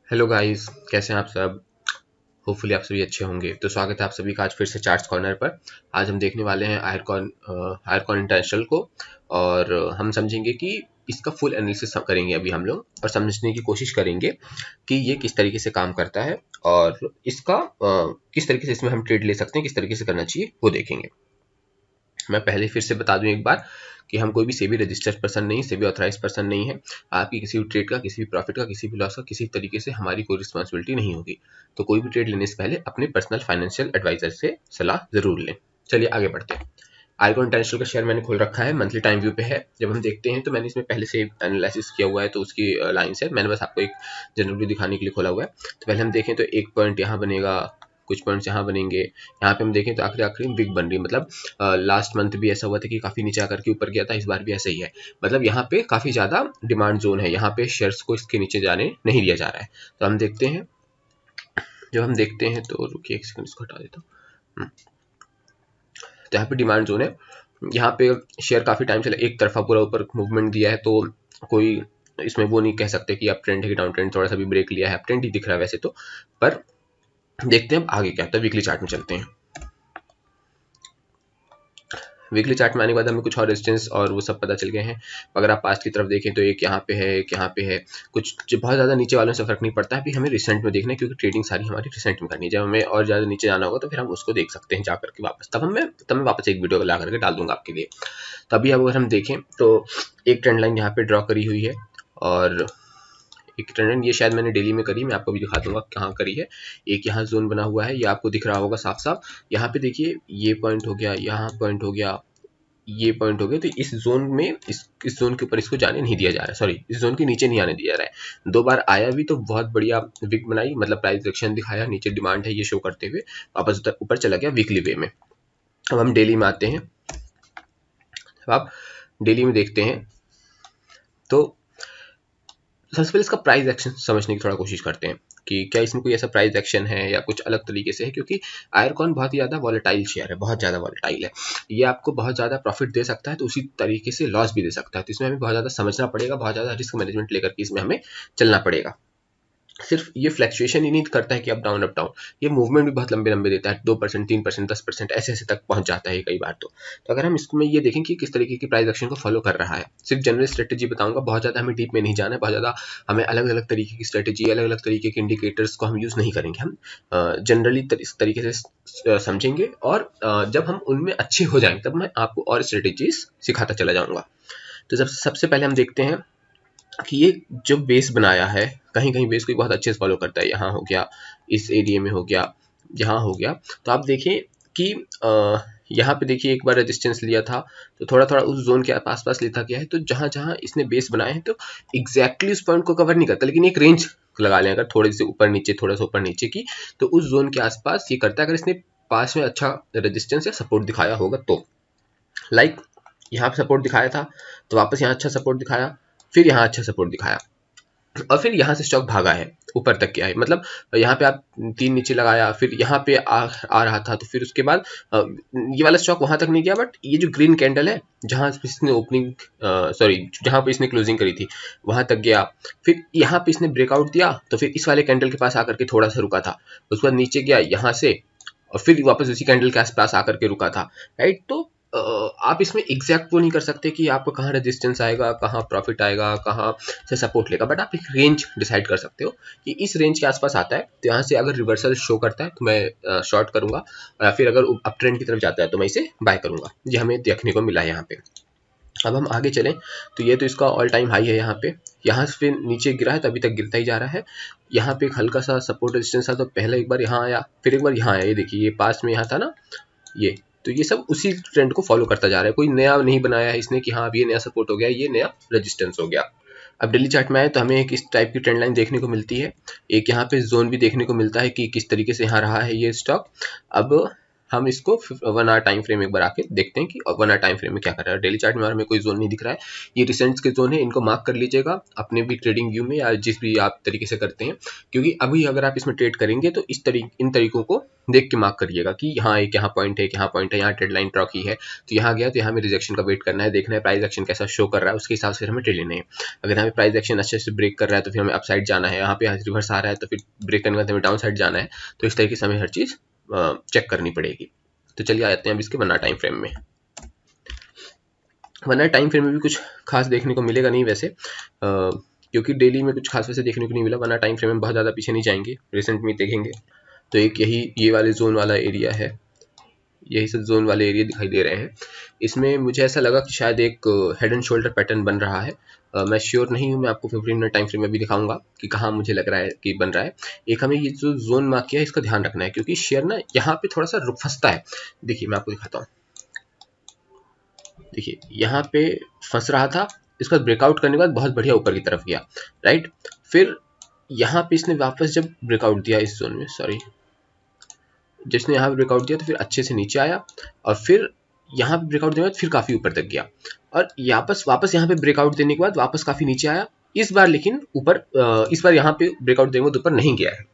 Hello guys, कैसे हैं आप सब। होपफुली आप सभी अच्छे होंगे। तो स्वागत है आप सभी का आज फिर से चार्ट्स कॉर्नर पर। आज हम देखने वाले हैं आयरकॉन इंटरनेशनल को। और हम समझेंगे कि इसका फुल एनालिसिस करेंगे अभी हम लोग, और समझने की कोशिश करेंगे कि ये किस तरीके से काम करता है और इसका किस तरीके से इसमें हम ट्रेड ले सकते हैं, किस तरीके से करना चाहिए वो देखेंगे। मैं पहले फिर से बता दूं एक बार कि हम कोई भी सेबी रजिस्टर्ड पर्सन नहीं, सेबी ऑथराइज पर्सन नहीं है। आपकी किसी भी ट्रेड का, किसी भी प्रॉफिट का, किसी भी लॉस का किसी तरीके से हमारी कोई रिस्पॉन्सिबिलिटी नहीं होगी। तो कोई भी ट्रेड लेने से पहले अपने पर्सनल फाइनेंशियल एडवाइजर से सलाह जरूर लें। चलिए आगे बढ़ते हैं। आईकॉन इंटरनेशनल का शेयर मैंने खोल रखा है, मंथली टाइम व्यू पे है। जब हम देखते हैं तो मैंने इसमें पहले से एनालिसिस किया हुआ है, तो उसकी लाइंस है। मैंने बस आपको एक जनरल व्यू दिखाने के लिए खोला हुआ है। तो पहले हम देखें तो एक पॉइंट यहाँ बनेगा, कुछ पॉइंट्स यहाँ बनेंगे। यहाँ पे हम देखें तो आखिरी आखिरी विक बन रही है। मतलब लास्ट मंथ भी ऐसा हुआ था कि काफी नीचे आकर के ऊपर गया था, इस बार भी ऐसा ही है। मतलब यहाँ पे काफी ज्यादा डिमांड जोन है, यहाँ पे शेयर्स को इसके नीचे जाने नहीं दिया जा रहा है। तो हम देखते हैं, जब हम देखते हैं तो रुकिए एक सेकंड, इसको हटा देता हूँ। तो यहाँ पे डिमांड जोन है। यहाँ पे शेयर काफी टाइम से एक तरफा पूरा ऊपर मूवमेंट दिया है, तो कोई इसमें वो नहीं कह सकते कि अब ट्रेंड है कि डाउन ट्रेंड, थोड़ा सा भी ब्रेक लिया है, अब ट्रेंड ही दिख रहा है वैसे तो। पर देखते हैं अब आगे क्या होता है। वीकली चार्ट में चलते हैं। वीकली चार्ट में आने के बाद हमें कुछ और रेजिस्टेंस और वो सब पता चल गए हैं। अगर आप पास्ट की तरफ देखें तो एक यहाँ पे है, एक यहाँ पे है। कुछ जो बहुत ज़्यादा नीचे वालों से फर्क नहीं पड़ता है, अभी हमें रिसेंट में देखना है, क्योंकि ट्रेडिंग सारी हमारी रिसेंट में करनी है। जब हमें और ज़्यादा नीचे जाना होगा तो फिर हम उसको देख सकते हैं जा करके वापस, तब मैं वापस एक वीडियो ला करके डाल दूंगा आपके लिए। तभी अब अगर हम देखें तो एक ट्रेंड लाइन यहाँ पे ड्रॉ करी हुई है, और एक ट्रेंड ये शायद मैंने डेली में करी, मैं आपको भी दिखा दूंगा कहाँ करी है। एक यहाँ जोन बना हुआ है, ये आपको दिख रहा होगा साफ साफ। यहाँ पे देखिए ये पॉइंट हो गया, यहाँ पॉइंट हो गया, ये पॉइंट हो गया। तो इस जोन में इस जोन के ऊपर इसको जाने नहीं दिया जा रहा है, सॉरी इस जोन के नीचे नहीं आने दिया जा रहा है। 2 बार आया भी तो बहुत बढ़िया विक बनाई, मतलब प्राइस एक्शन दिखाया, नीचे डिमांड है ये शो करते हुए वापस ऊपर चला गया वीकली वे में। अब हम डेली में आते हैं। अब आप डेली में देखते हैं तो सबसे पहले इसका प्राइस एक्शन समझने की थोड़ा कोशिश करते हैं कि क्या इसमें कोई ऐसा प्राइस एक्शन है या कुछ अलग तरीके से है। क्योंकि आयरकॉन बहुत ही ज़्यादा वॉलेटाइल शेयर है, बहुत ज़्यादा वॉलेटाइल है। ये आपको बहुत ज़्यादा प्रॉफिट दे सकता है तो उसी तरीके से लॉस भी दे सकता है। तो इसमें हमें बहुत ज़्यादा समझना पड़ेगा, बहुत ज़्यादा रिस्क मैनेजमेंट लेकर के इसमें हमें चलना पड़ेगा। सिर्फ ये फ्लैक्चुएशन ही नहीं करता है कि अप डाउन, ये मूवमेंट भी बहुत लंबे लंबे देता है। 2%, 3%, 10% ऐसे ऐसे तक पहुंच जाता है कई बार। तो अगर हम इसमें ये देखें कि किस तरीके की प्राइस एक्शन को फॉलो कर रहा है, सिर्फ जनरल स्ट्रेटेजी बताऊंगा, बहुत ज़्यादा हमें डीप में नहीं जाना है। बहुत ज़्यादा हमें अलग अलग तरीके की स्ट्रेटेजी, अलग अलग तरीके के इंडिकेटर्स को हम यूज़ नहीं करेंगे। हम जनरली इस तरीके से समझेंगे, और जब हम उनमें अच्छे हो जाएंगे तब मैं आपको और स्ट्रेटेजीज सिखाता चला जाऊंगा। तो जब सबसे पहले हम देखते हैं कि ये जो बेस बनाया है, कहीं कहीं बेस को बहुत अच्छे से फॉलो करता है। यहाँ हो गया, इस एरिया में हो गया, यहाँ हो गया। तो आप देखें कि यहाँ पे देखिए एक बार रेजिस्टेंस लिया था तो थोड़ा थोड़ा उस जोन के आस पास लेता गया है। तो जहाँ जहाँ इसने बेस बनाए हैं तो एग्जैक्टली उस पॉइंट को कवर नहीं करता, लेकिन एक रेंज लगा लें अगर थोड़े से ऊपर नीचे, थोड़ा सा ऊपर नीचे की, तो उस जोन के आसपास ये करता है। अगर इसने पास में अच्छा रेजिस्टेंस या सपोर्ट दिखाया होगा तो, लाइक यहाँ पे सपोर्ट दिखाया था तो वापस यहाँ अच्छा सपोर्ट दिखाया, फिर यहाँ अच्छा सपोर्ट दिखाया, और फिर यहाँ से स्टॉक भागा है, ऊपर तक गया है। मतलब यहाँ पे आप 3 नीचे लगाया, फिर यहाँ पे आ रहा था, तो फिर उसके बाद ये वाला स्टॉक वहां तक नहीं गया, बट ये जो ग्रीन कैंडल है जहां पे इसने ओपनिंग, सॉरी जहां पे इसने क्लोजिंग करी थी वहां तक गया। फिर यहाँ पे इसने ब्रेकआउट दिया तो फिर इस वाले कैंडल के पास आकर के थोड़ा सा रुका था, उसके बाद नीचे गया यहाँ से, और फिर वापस उसी कैंडल के आसपास आकर के रुका था, राइट। तो आप इसमें एग्जैक्ट वो नहीं कर सकते कि आपको कहाँ रेजिस्टेंस आएगा, कहाँ प्रॉफिट आएगा, कहाँ से सपोर्ट लेगा, बट आप एक रेंज डिसाइड कर सकते हो कि इस रेंज के आसपास आता है तो यहाँ से अगर रिवर्सल शो करता है तो मैं शॉर्ट करूंगा, या फिर अगर अप ट्रेंड की तरफ जाता है तो मैं इसे बाय करूंगा। ये हमें देखने को मिला है यहाँ पे। अब हम आगे चलें तो ये तो इसका ऑल टाइम हाई है यहाँ से फिर नीचे गिरा है तो अभी तक गिरता ही जा रहा है। यहाँ पे एक हल्का सा सपोर्ट रेजिस्टेंस था, तो पहले एक बार यहाँ आया, फिर एक बार यहाँ आया। ये देखिए ये पास में यहाँ था ना, ये तो ये सब उसी ट्रेंड को फॉलो करता जा रहा है, कोई नया नहीं बनाया है इसने कि हाँ अब ये नया सपोर्ट हो गया, ये नया रेजिस्टेंस हो गया। अब डेली चार्ट में आए तो हमें एक इस टाइप की ट्रेंड लाइन देखने को मिलती है, एक यहाँ पे जोन भी देखने को मिलता है कि किस तरीके से यहाँ रहा है ये स्टॉक। अब हम इसको 1 आवर टाइम फ्रेम एक बार आके देखते हैं कि 1 आवर टाइम फ्रेम में क्या कर रहा है। डेली चार्ट में हमें कोई जोन नहीं दिख रहा है, ये रिसेंट्स के जोन है, इनको मार्क कर लीजिएगा अपने भी ट्रेडिंग व्यू में या जिस भी आप तरीके से करते हैं, क्योंकि अभी अगर आप इसमें ट्रेड करेंगे तो इन तरीकों को देख के मार्क करिएगा कि हाँ एक यहाँ पॉइंट है, यहाँ पॉइंट है, यहाँ ट्रेड लाइन ड्रॉ की है, तो यहाँ गया तो यहाँ में रिजेक्शन का वेट करना है, देखना है प्राइस एक्शन कैसा शो कर रहा है, उसके हिसाब से हमें ट्रेड लेने हैं। अगर हमें प्राइस एक्शन अच्छे से ब्रेक कर रहा है तो फिर हमें अपसाइड जाना है, यहाँ पे रिवर्स आ रहा है तो फिर ब्रेक करने के बाद हमें डाउन साइड जाना है। तो इस तरीके से हमें हर चीज़ चेक करनी पड़ेगी। तो चलिए आते हैं अब इसके 1 आवर टाइम फ्रेम में। 1 आवर टाइम फ्रेम में भी कुछ खास देखने को मिलेगा नहीं वैसे, क्योंकि डेली में कुछ खास वैसे देखने को नहीं मिला। 1 आवर टाइम फ्रेम में बहुत ज़्यादा पीछे नहीं जाएंगे, रिसेंट में देखेंगे तो एक ये वाले जोन वाला एरिया है, यही सब जोन वाले एरिया दिखाई दे रहे हैं। इसमें मुझे ऐसा लगा कि शायद एक हेड एंड शोल्डर पैटर्न बन रहा है, मैं श्योर नहीं हूँ, मैं आपको 15 मिनट टाइम फ्रेम में भी दिखाऊंगा कि कहाँ मुझे लग रहा है कि बन रहा है। एक हमें ये जो जोन मार्क किया है इसका ध्यान रखना है, क्योंकि शेयर ना यहाँ पे थोड़ा सा रुक फंसता है। देखिए मैं आपको दिखाता हूँ, देखिए यहाँ पे फंस रहा था, इसका ब्रेकआउट करने के बाद बहुत बढ़िया ऊपर की तरफ गया, राइट। फिर यहाँ पे इसने वापस जब ब्रेकआउट दिया इस जोन में, सॉरी, जिसने यहाँ पे ब्रेकआउट दिया तो फिर अच्छे से नीचे आया और फिर यहाँ पे ब्रेकआउट देने के बाद फिर काफ़ी ऊपर तक गया और वापस यहाँ पे ब्रेकआउट देने के बाद वापस काफ़ी नीचे आया। इस बार लेकिन ऊपर, इस बार यहाँ पे ब्रेकआउट देने के बाद ऊपर नहीं गया है।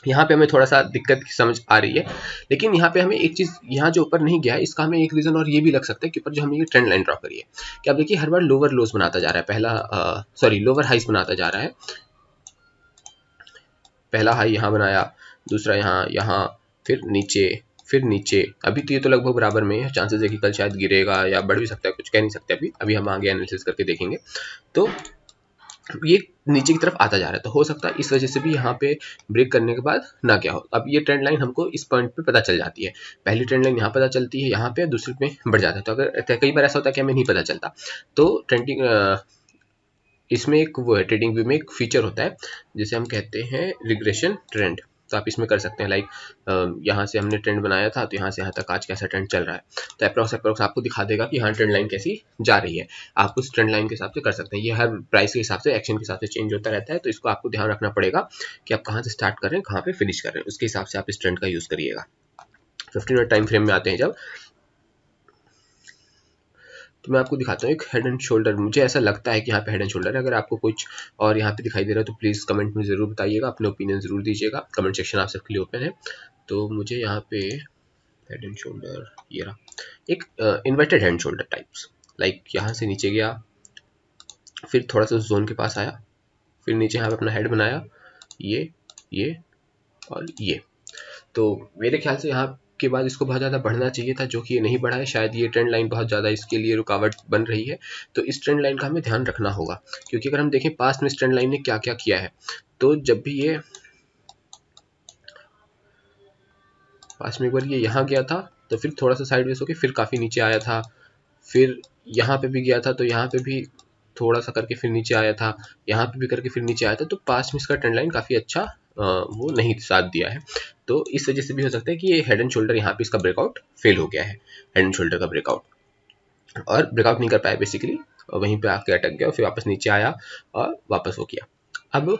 यहाँ पे हमें थोड़ा सा दिक्कत की समझ आ रही है, लेकिन यहाँ पे हमें एक चीज़, यहाँ जो ऊपर नहीं गया है इसका हमें एक रीज़न और ये भी लग सकता है कि ऊपर जो हमने ये ट्रेंड लाइन ड्रॉ करी है कि आप देखिए हर बार लोअर लोज बनाता जा रहा है, लोअर हाइस बनाता जा रहा है। पहला हाई यहाँ बनाया, दूसरा यहाँ फिर नीचे। अभी तो ये तो लगभग बराबर में है, चांसेस है कि कल शायद गिरेगा या बढ़ भी सकता है, कुछ कह नहीं सकते अभी हम आगे एनालिसिस करके देखेंगे। तो ये नीचे की तरफ आता जा रहा है, तो हो सकता है इस वजह से भी यहाँ पे ब्रेक करने के बाद ना क्या हो। अब ये ट्रेंड लाइन हमको इस पॉइंट पे पता चल जाती है, पहली ट्रेंड लाइन यहाँ पता चलती है यहाँ पे, दूसरे पे बढ़ जाता है। तो अगर कई बार ऐसा होता है कि हमें नहीं पता चलता, तो ट्रेंडिंग इसमें एक वो है, ट्रेडिंग व्यू में एक फीचर होता है जिसे हम कहते हैं रिग्रेशन ट्रेंड। तो आप इसमें कर सकते हैं, लाइक यहाँ से हमने ट्रेंड बनाया था तो यहाँ से यहाँ तक आज कैसा ट्रेंड चल रहा है, तो अप्रॉक्स आपको दिखा देगा कि हाँ ट्रेंड लाइन कैसी जा रही है। आप उस ट्रेंड लाइन के हिसाब से कर सकते हैं, ये हर प्राइस के हिसाब से, एक्शन के हिसाब से चेंज होता रहता है। तो इसको आपको ध्यान रखना पड़ेगा कि आप कहाँ से स्टार्ट कर रहे हैं, कहाँ पे फिनिश कर रहे हैं, उसके हिसाब से आप इस ट्रेंड का यूज़ करिएगा। 15 मिनट टाइम फ्रेम में आते हैं जब, तो मैं आपको दिखाता हूँ एक हेड एंड शोल्डर। मुझे ऐसा लगता है कि यहाँ पे हेड एंड शोल्डर है, अगर आपको कुछ और यहाँ पे दिखाई दे रहा है तो प्लीज़ कमेंट में ज़रूर बताइएगा, अपने ओपिनियन ज़रूर दीजिएगा, कमेंट सेक्शन आप सबके लिए ओपन है। तो मुझे यहाँ पे हेड एंड शोल्डर ये रहा, एक inverted head and shoulder types, like यहाँ से नीचे गया, फिर थोड़ा सा जोन के पास आया, फिर नीचे यहाँ पे अपना हेड बनाया, ये और ये। तो मेरे ख्याल से यहाँ के बाद इसको बहुत ज़्यादा बढ़ना चाहिए था, जो कि ये नहीं बढ़ा है। शायद ये ट्रेंड लाइन बहुत ज़्यादा इसके लिए रुकावट बन रही है, तो इस ट्रेंड लाइन का हमें ध्यान रखना होगा। क्योंकि अगर हम देखें पास्ट में इस ट्रेंड लाइन ने क्या क्या किया है, तो जब भी ये पास्ट में एक बार ये यहाँ गया था तो फिर थोड़ा सा साइडवेज होकर फिर काफ़ी नीचे आया था, फिर यहाँ पे भी गया था तो यहाँ पे भी थोड़ा सा करके फिर नीचे आया था, यहाँ पे भी करके फिर नीचे आया था। तो पास्ट में इसका ट्रेंड लाइन काफ़ी अच्छा वो नहीं साथ दिया है, तो इस वजह से भी हो सकता है कि ये हेड एंड शोल्डर यहाँ पे इसका ब्रेकआउट फेल हो गया है, हेड एंड शोल्डर का ब्रेकआउट, और ब्रेकआउट नहीं कर पाया बेसिकली, वहीं पे आके अटक गया, फिर वापस नीचे आया और वापस हो गया। अब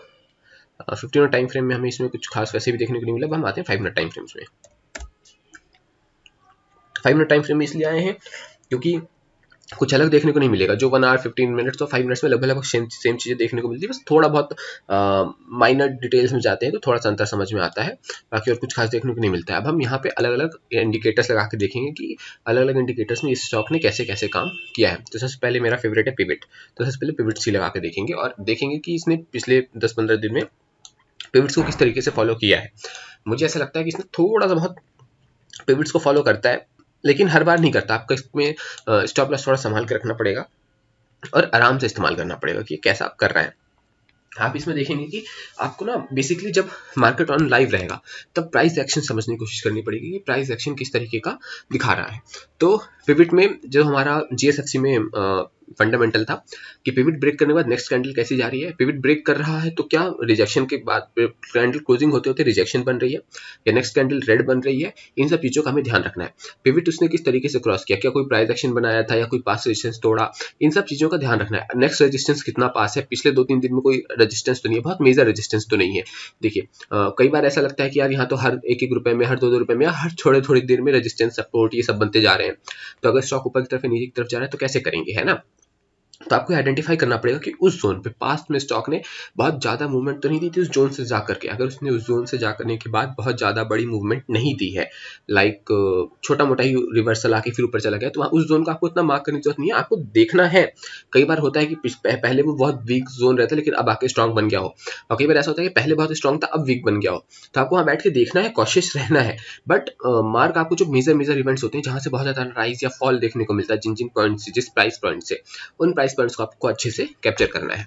15 मिनट टाइम फ्रेम में हमें इसमें कुछ खास वैसे भी देखने को नहीं मिला। अब हम आते हैं 5 मिनट टाइम फ्रेम्स में। 5 मिनट टाइम फ्रेम में इसलिए आए हैं क्योंकि कुछ अलग देखने को नहीं मिलेगा। जो 1 आवर 15 मिनट्स और 5 मिनट्स में लगभग सेम चीज़ें देखने को मिलती है, बस थोड़ा बहुत माइनर डिटेल्स में जाते हैं तो थोड़ा सा अंतर समझ में आता है, बाकी और कुछ खास देखने को नहीं मिलता है। अब हम यहाँ पे अलग अलग इंडिकेटर्स लगा के देखेंगे कि अलग अलग इंडिकेटर्स में इस स्टॉक ने कैसे कैसे काम किया है। तो सबसे पहले मेरा फेवरेट है पिविट, तो सबसे पहले पिविट सी लगा के देखेंगे और देखेंगे कि इसने पिछले 10-15 दिन में पिविट्स को किस तरीके से फॉलो किया है। मुझे ऐसा लगता है कि इसने थोड़ा सा बहुत पिविट्स को फॉलो करता है, लेकिन हर बार नहीं करता। आपको इसमें स्टॉप लॉस थोड़ा संभाल के रखना पड़ेगा और आराम से इस्तेमाल करना पड़ेगा कि कैसा कर रहा है। आप इसमें देखेंगे कि आपको ना बेसिकली जब मार्केट ऑन लाइव रहेगा तब प्राइस एक्शन समझने की कोशिश करनी पड़ेगी कि प्राइस एक्शन किस तरीके का दिखा रहा है। तो पिविट में जो हमारा जीएसएफसी में फंडामेंटल था कि पिवट ब्रेक करने के बाद नेक्स्ट कैंडल कैसी जा रही है। पिवट ब्रेक कर रहा है तो क्या रिजेक्शन के बाद कैंडल क्लोजिंग होते होते रिजेक्शन बन रही है या नेक्स्ट कैंडल रेड बन रही है, इन सब चीज़ों का हमें ध्यान रखना है। पिवट उसने किस तरीके से क्रॉस किया, क्या कोई प्राइस एक्शन बनाया था या कोई पास रेजिस्टेंस तोड़ा, इन सब चीज़ों का ध्यान रखना है। नेक्स्ट रेजिस्टेंस कितना पास है, पिछले 2-3 दिन में कोई रेजिस्टेंस तो नहीं है, बहुत मेजर रेजिस्टेंस तो नहीं है। देखिए कई बार ऐसा लगता है कि यार यहाँ तो हर 1-1 रुपए में, हर 2-2 रुपए में, हर थोड़ी देर में रेजिस्टेंस सपोर्ट ये सब बनते जा रहे हैं। तो अगर स्टॉक ऊपर की तरफ नीचे की तरफ जा रहा है तो कैसे करेंगे, है ना। तो आपको आइडेंटिफाई करना पड़ेगा कि उस जोन पे पास्ट में स्टॉक ने बहुत ज़्यादा मूवमेंट तो नहीं दी थी उस जोन से जाकर के। अगर उसने उस जोन से जाकर के बाद बहुत ज़्यादा बड़ी मूवमेंट नहीं दी है, लाइक छोटा मोटा ही रिवर्सल आके फिर ऊपर चला गया, तो वहाँ उस जोन को आपको इतना मार्क करने की जरूरत नहीं है, आपको देखना है। कई बार होता है कि पहले वो बहुत वीक जोन रहता है लेकिन अब आके स्ट्रॉन्ग बन गया हो, और कई बार ऐसा होता है कि पहले बहुत स्ट्रॉन्ग था अब वीक बन गया हो। तो आपको वहाँ बैठ के देखना है, कॉशियस रहना है। बट मार्क आपको जो मेजर इवेंट्स होते हैं जहाँ से बहुत ज़्यादा राइज या फॉल देखने को मिलता है, जिन पॉइंट से, जिस प्राइस पॉइंट से, उन प्राइस पॉइंट्स को आपको अच्छे से कैप्चर करना है।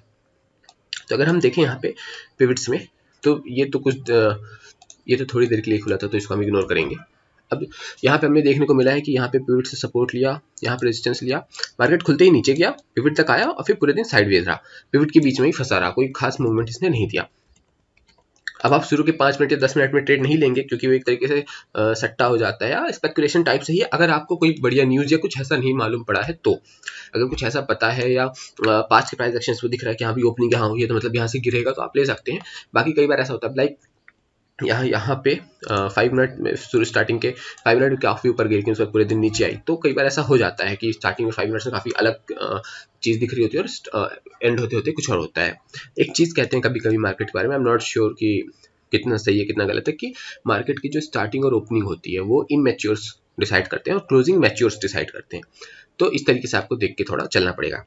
तो अगर हम देखें यहाँ पे पिवट्स में, तो ये तो थोड़ी देर के लिए खुला था तो इसको हम इग्नोर करेंगे। अब यहाँ पे हमें देखने को मिला है कि यहाँ पे पिवट से सपोर्ट लिया, यहाँ पे रेजिस्टेंस लिया, मार्केट खुलते ही नीचे गया, पिवट तक आया और फिर पूरे दिन साइडवेज रहा, पिवट के बीच में ही फंसा रहा, कोई खास मूवमेंट इसने नहीं दिया। अब आप शुरू के 5 मिनट या 10 मिनट में ट्रेड नहीं लेंगे क्योंकि वो एक तरीके से सट्टा हो जाता है या स्पेकुलेशन टाइप से ही। अगर आपको कोई बढ़िया न्यूज़ या कुछ ऐसा नहीं मालूम पड़ा है, तो अगर कुछ ऐसा पता है या पास्ट के प्राइस एक्शंस में दिख रहा है कि हाँ भी ओपनिंग यहाँ हुई है तो मतलब यहाँ से गिरेगा, तो आप ले सकते हैं। बाकी कई बार ऐसा होता है लाइक यहाँ पे 5 मिनट में स्टार्टिंग के 5 मिनट काफ़ी ऊपर गई, उसके बाद पूरे दिन नीचे आई। तो कई बार ऐसा हो जाता है कि स्टार्टिंग में 5 मिनट से काफ़ी अलग चीज़ दिख रही होती है और एंड होते होते कुछ और होता है। एक चीज़ कहते हैं कभी कभी मार्केट के बारे में, आई एम नॉट श्योर कि कितना सही है कितना गलत है, कि मार्केट की जो स्टार्टिंग और ओपनिंग होती है वो इमैच्योर्स डिसाइड करते हैं और क्लोजिंग मैच्योर्स डिसाइड करते हैं। तो इस तरीके से आपको देख के थोड़ा चलना पड़ेगा।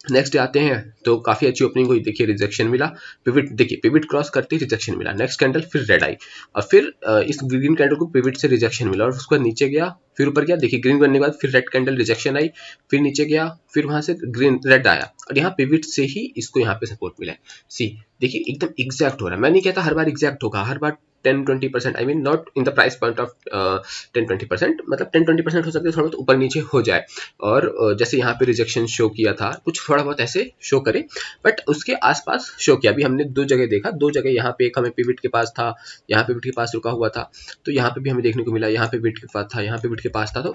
नेक्स्ट आते हैं तो काफ़ी अच्छी ओपनिंग हुई, देखिए रिजेक्शन मिला, पिवट, देखिए पिवट क्रॉस करते ही रिजेक्शन मिला, नेक्स्ट कैंडल फिर रेड आई और फिर इस ग्रीन कैंडल को पिवट से रिजेक्शन मिला और उसके बाद नीचे गया फिर ऊपर गया, देखिए ग्रीन बनने के बाद फिर रेड कैंडल रिजेक्शन आई, फिर नीचे गया, फिर वहां से ग्रीन रेड आया और यहाँ पिवट से ही इसको यहाँ पे सपोर्ट मिला है। सी देखिए एकदम एग्जैक्ट हो रहा है, मैं नहीं कहता हर बार एग्जैक्ट होगा, हर बार 10-20%, I mean not in the price point of 10-20%, मतलब 10-20% हो सकता है थोड़ा बहुत ऊपर नीचे हो जाए। और जैसे यहाँ पे रिजेक्शन शो किया था कुछ थोड़ा बहुत ऐसे शो करे, बट उसके आसपास शो किया। अभी हमने 2 जगह देखा, 2 जगह, यहाँ पे एक हमें पिवट के पास था, यहाँ पिवट के पास रुका हुआ था, तो यहाँ पे भी हमें देखने को मिला, यहाँ पे पिवट के पास था, यहाँ पे पिवट के पास था, तो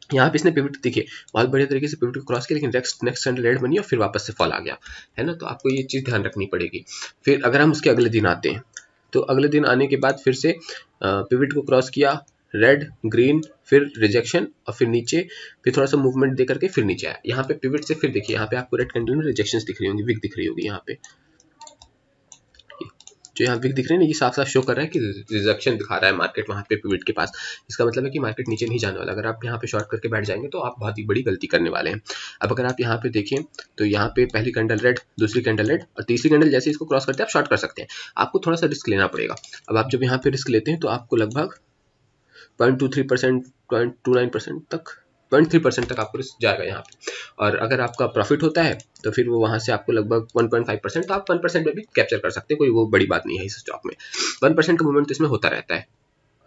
यहाँ पे इसने पिवट देखिए बहुत बढ़िया तरीके से पिवट को क्रॉस किया, लेकिन नेक्स्ट कैंडल रेड बनी और फिर वापस से फॉल आ गया, है ना। तो आपको ये चीज़ ध्यान रखनी पड़ेगी। फिर अगर हम उसके अगले दिन आते हैं, तो अगले दिन आने के बाद फिर से पिवट को क्रॉस किया, रेड ग्रीन फिर रिजेक्शन और फिर नीचे, फिर थोड़ा सा मूवमेंट दे करके फिर नीचे आया। यहाँ पे पिवट से फिर देखिए यहाँ पे आपको रेड कैंडल में रिजेक्शंस दिख रही होंगी, विक दिख रही होगी, यहाँ पे जो यहाँ विक दिख रही है ना, ये साफ साफ शो कर रहा है कि रिजेक्शन दिखा रहा है मार्केट वहाँ पे पिवट के पास। इसका मतलब है कि मार्केट नीचे नहीं जाने वाला। अगर आप यहाँ पे शॉर्ट करके बैठ जाएंगे तो आप बहुत ही बड़ी गलती करने वाले हैं। अब अगर आप यहाँ पे देखें तो यहाँ पे पहली कैंडल रेड, दूसरी कैंडल रेड और तीसरी कैंडल जैसे इसको क्रॉस करते हैं आप शॉर्ट कर सकते हैं। आपको थोड़ा सा रिस्क लेना पड़ेगा। अब आप जब यहाँ पे रिस्क लेते हैं तो आपको लगभग 0.23%, 0.29% तक, 0.3% तक आपको रिस्क जाएगा यहाँ पे। और अगर आपका प्रॉफिट होता है तो फिर वो वहाँ से आपको लगभग 1.5%, तो आप 1% में भी कैप्चर कर सकते हैं, कोई वो बड़ी बात नहीं है इस स्टॉक में। 1% का मूवमेंट तो इसमें होता रहता है।